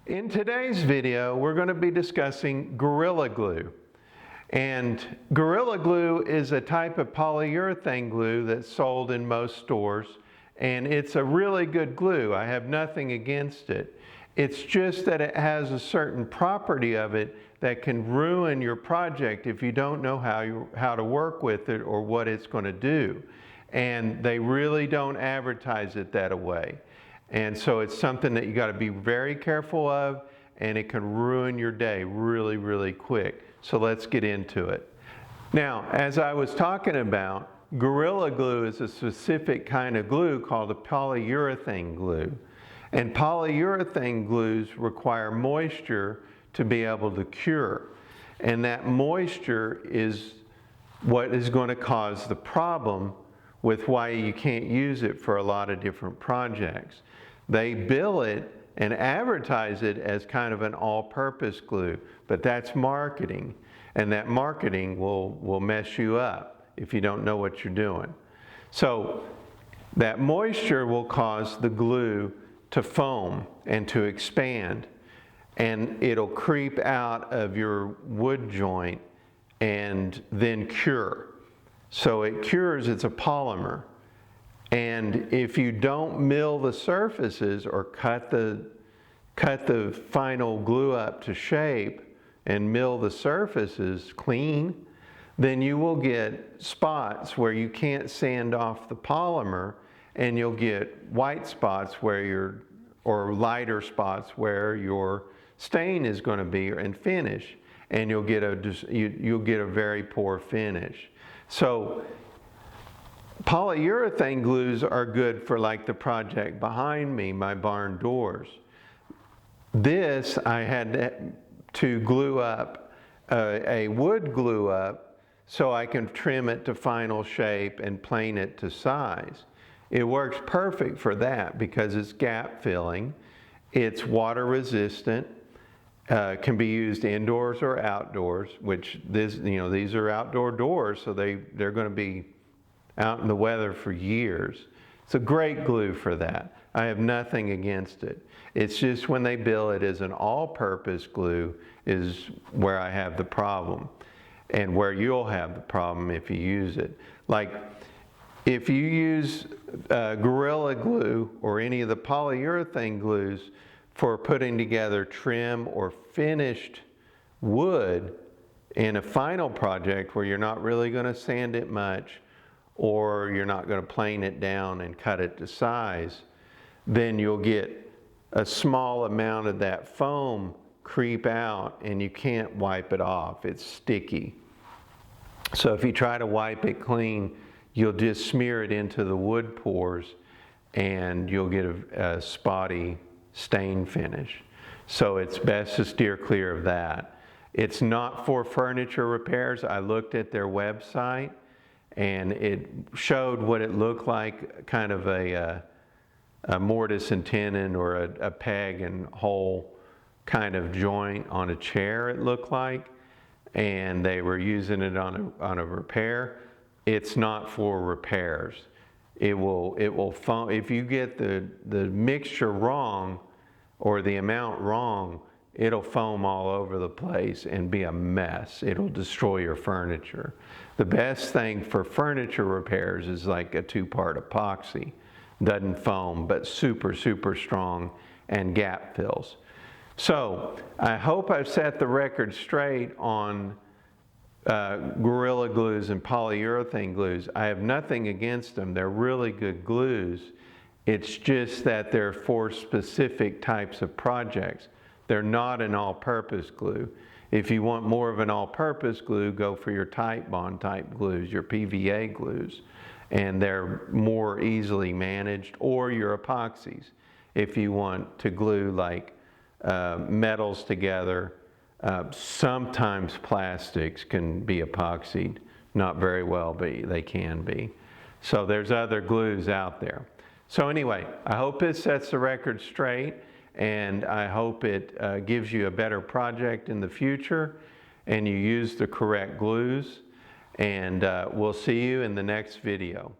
In today's video, we're going to be discussing Gorilla Glue. And Gorilla Glue is a type of polyurethane glue that's sold in most stores, and it's a really good glue. I have nothing against it. It's just that it has a certain property of it that can ruin your project if you don't know how to work with it or what it's going to do. And they really don't advertise it that way. And so it's something that you got to be very careful of, and it can ruin your day really, really quick. So let's get into it. Now, as I was talking about, Gorilla Glue is a specific kind of glue called a polyurethane glue. And polyurethane glues require moisture to be able to cure. And that moisture is what is going to cause the problem with why you can't use it for a lot of different projects. They bill it and advertise it as kind of an all-purpose glue, but that's marketing, and that marketing will mess you up if you don't know what you're doing. So that moisture will cause the glue to foam and to expand, and it'll creep out of your wood joint and then cure. So it cures, it's a polymer. And if you don't mill the surfaces or cut the final glue up to shape and mill the surfaces clean, then you will get spots where you can't sand off the polymer, and you'll get white spots or lighter spots where your stain is going to be and finish, and you'll get a very poor finish. So polyurethane glues are good for like the project behind me, my barn doors. This I had to glue up, a wood glue up, so I can trim it to final shape and plane it to size. It works perfect for that because it's gap filling, it's water resistant, can be used indoors or outdoors, which these are outdoor doors, so they're going to be out in the weather for years. It's a great glue for that. I have nothing against it. It's just when they bill it as an all-purpose glue is where I have the problem, and where you'll have the problem if you use it. Like if you use Gorilla Glue or any of the polyurethane glues for putting together trim or finished wood in a final project where you're not really going to sand it much, or you're not going to plane it down and cut it to size, then you'll get a small amount of that foam creep out and you can't wipe it off. It's sticky. So if you try to wipe it clean, you'll just smear it into the wood pores and you'll get a spotty stain finish. So it's best to steer clear of that. It's not for furniture repairs. I looked at their website, and it showed what it looked like, kind of a mortise and tenon or a peg and hole kind of joint on a chair, it looked like, and they were using it on a repair. It's not for repairs. It will foam. If you get the mixture wrong or the amount wrong, it'll foam all over the place and be a mess. It'll destroy your furniture. The best thing for furniture repairs is like a 2-part epoxy. Doesn't foam, but super, super strong and gap fills. So I hope I've set the record straight on Gorilla Glues and polyurethane glues. I have nothing against them. They're really good glues. It's just that they're for specific types of projects. They're not an all-purpose glue. If you want more of an all-purpose glue, go for your Titebond type glues, your PVA glues, and they're more easily managed, or your epoxies. If you want to glue like metals together, sometimes plastics can be epoxied, not very well, but they can be. So there's other glues out there. So anyway, I hope this sets the record straight, and I hope it gives you a better project in the future, and you use the correct glues, and we'll see you in the next video.